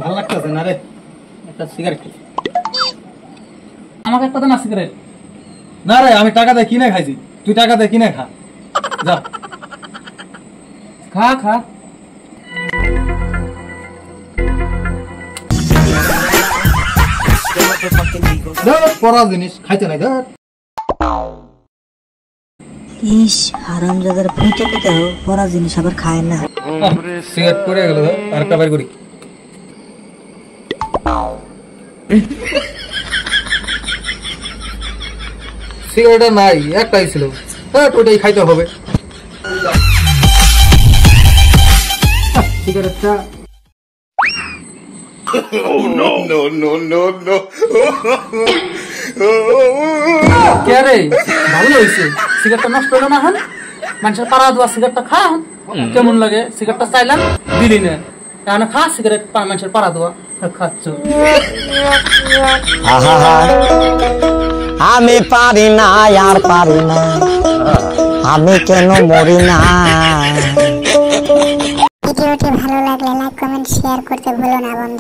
ভালো লাগতেছে না রে, একটা সিগারেট খাই। আমাকে একটা দে না সিগারেট। না রে, আমি টাকা দিয়ে কিনে খাইছি, তুই টাকা দিয়ে কিনে খা। যা খা খা। পড়া জিনিস খাইতে নাই ধর। ইস হারামজাদার পুঁতে পেতে পড়া জিনিস আবার খায় না। সিগারেট পড়ে গেল, আর একটা বাইর করি। সিগারেট নাই, একটাই ছিল, ওটাই খাইতে হবে। সিগারেটটা কে রে ভালো হয়েছে, সিগারেটটা নষ্ট হলো না। মানুষের পাড়া দেওয়া সিগারেটটা খা, কেমন লাগে? সিগারেটটা চাইলাম দিলি না, এখন খা সিগারেট, মানুষের পাড়া দেওয়া খাচ্ছ। আমি পারি না আর পারি না, আমি কেন মরি না। ভিডিওটি ভালো লাগলে লাইক কমেন্ট শেয়ার করতে ভুলো না বন্ধু।